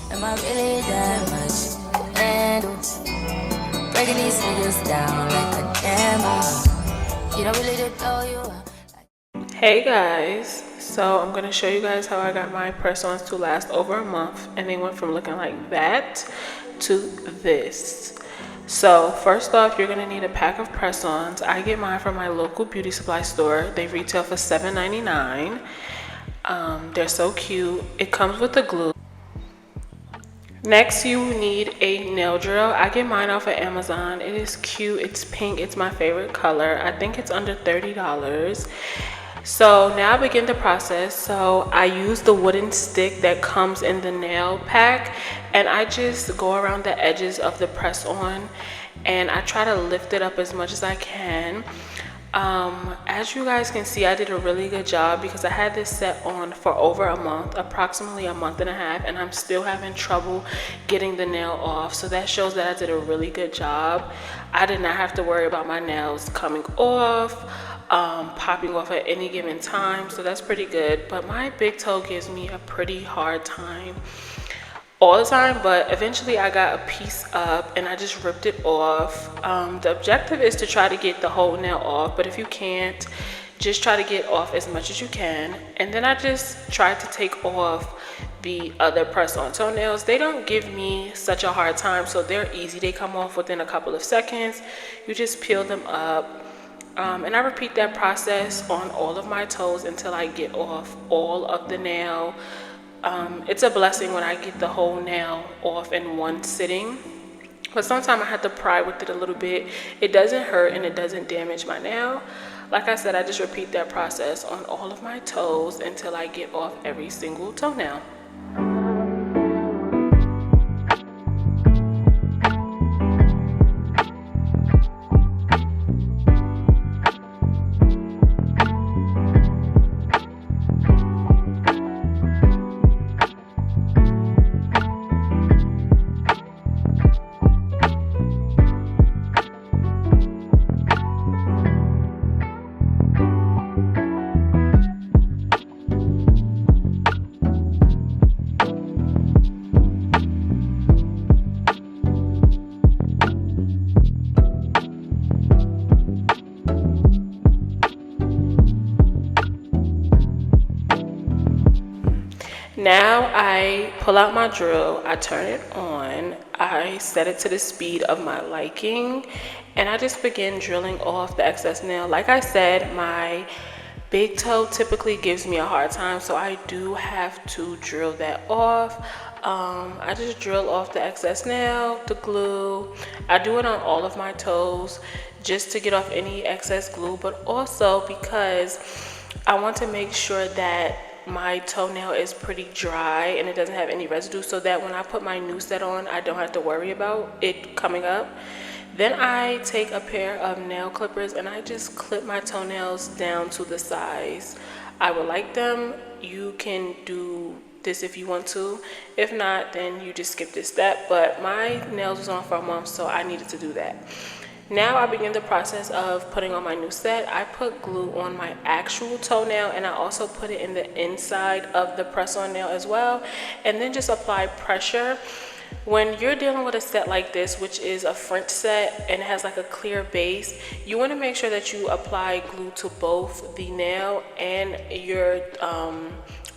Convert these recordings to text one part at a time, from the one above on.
Am I really that much to handle? Breaking these niggas down like a demo. You don't really know you are. Hey guys, so I'm going to show you guys how I got my press-ons to last over a month, and they went from looking like that to this. So first off, you're going to need a pack of press-ons. I get mine from my local beauty supply store. They retail for $7.99. They're so cute. It comes with the glue. Next, you need a nail drill. I get mine off of Amazon. It is cute. It's pink. It's my favorite color. I think it's under $30. So now I begin the process. So I use the wooden stick that comes in the nail pack, and I just go around the edges of the press on, and I try to lift it up as much as I can. As you guys can see, I did a really good job because I had this set on for over a month, approximately a month and a half, and I'm still having trouble getting the nail off. So that shows that I did a really good job. I did not have to worry about my nails coming off, popping off at any given time. So that's pretty good. But my big toe gives me a pretty hard time all the time, but eventually I got a piece up and I just ripped it off. The objective is to try to get the whole nail off, but if you can't, just try to get off as much as you can. And then I just tried to take off the other press-on toenails. They don't give me such a hard time, so they're easy. They come off within a couple of seconds. You just peel them up. And I repeat that process on all of my toes until I get off all of the nail. It's a blessing when I get the whole nail off in one sitting, but sometimes I have to pry with it a little bit. It doesn't hurt and it doesn't damage my nail. Like I said, I just repeat that process on all of my toes until I get off every single toenail. Now I pull out my drill, I turn it on, I set it to the speed of my liking, and I just begin drilling off the excess nail. Like I said, my big toe typically gives me a hard time, so I do have to drill that off. I just drill off the excess nail, the glue. I do it on all of my toes just to get off any excess glue, but also because I want to make sure that my toenail is pretty dry and it doesn't have any residue, so that when I put my new set on, I don't have to worry about it coming up. Then I take a pair of nail clippers and I just clip my toenails down to the size I would like them. You can do this if you want to. If not, then you just skip this step. But my nails was on for a month, so I needed to do that. Now I begin the process of putting on my new set. I put glue on my actual toenail, and I also put it in the inside of the press-on nail as well, and then just apply pressure. When you're dealing with a set like this, which is a French set and it has like a clear base, you want to make sure that you apply glue to both the nail and your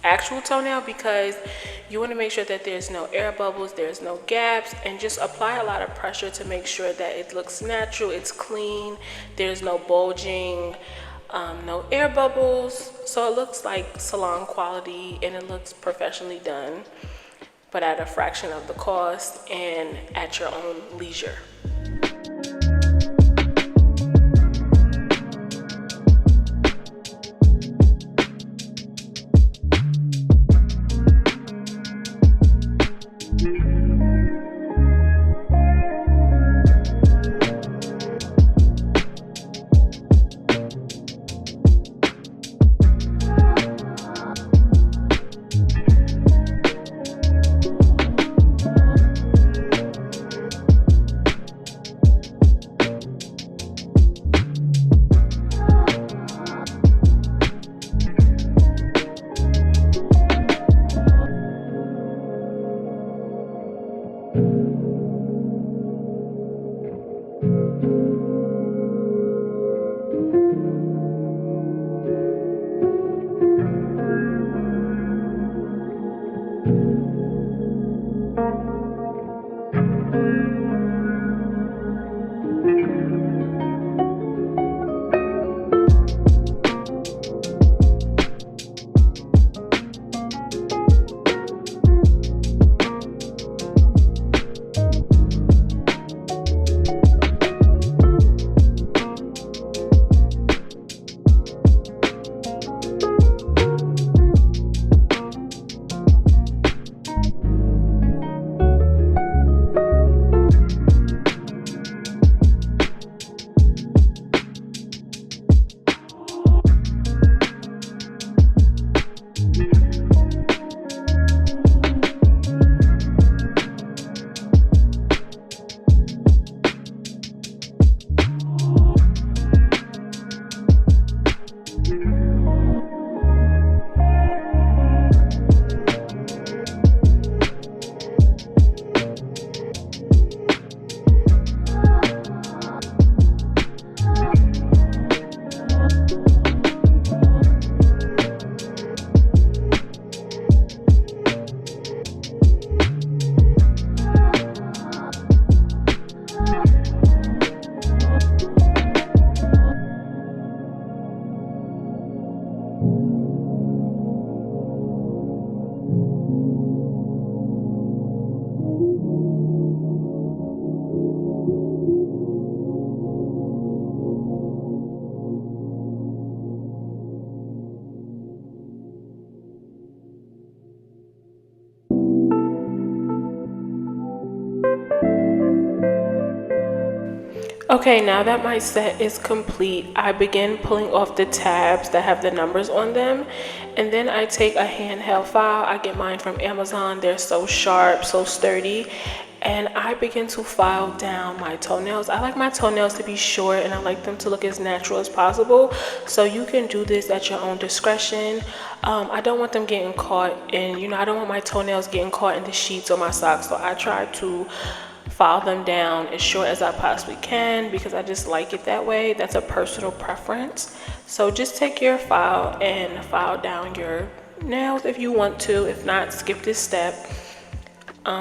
actual toenail, because you want to make sure that there's no air bubbles, there's no gaps, and just apply a lot of pressure to make sure that it looks natural, it's clean, there's no bulging, no air bubbles, so it looks like salon quality and it looks professionally done, but at a fraction of the cost and at your own leisure. Okay, now that my set is complete, I begin pulling off the tabs that have the numbers on them, and then I take a handheld file. I get mine from Amazon. They're so sharp, so sturdy, and I begin to file down my toenails. I like my toenails to be short, and I like them to look as natural as possible, so you can do this at your own discretion. I don't want them getting caught in, I don't want my toenails getting caught in the sheets or my socks, so I try to file them down as short as I possibly can because I just like it that way. That's a personal preference. So just take your file and file down your nails if you want to. If not, skip this step.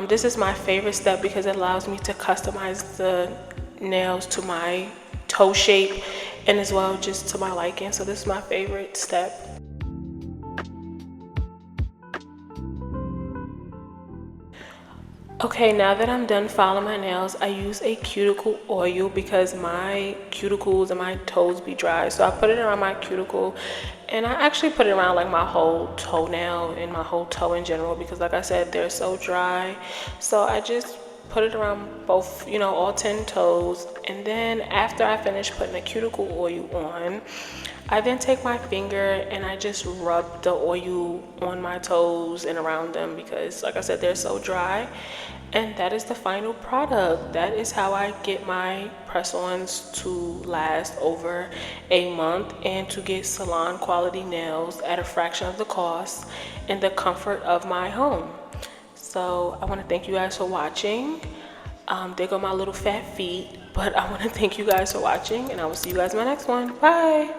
This is my favorite step because it allows me to customize the nails to my toe shape and as well just to my liking. So this is my favorite step. Okay, now that I'm done filing my nails, I use a cuticle oil because my cuticles and my toes be dry. So I put it around my cuticle, and I actually put it around like my whole toenail and my whole toe in general because like I said, they're so dry. So I just put it around both, all 10 toes. And then after I finish putting the cuticle oil on, I then take my finger and I just rub the oil on my toes and around them because like I said, they're so dry. And that is the final product. That is how I get my press-ons to last over a month and to get salon quality nails at a fraction of the cost in the comfort of my home. So I want to thank you guys for watching. There go my little fat feet, but I want to thank you guys for watching and I will see you guys in my next one. Bye.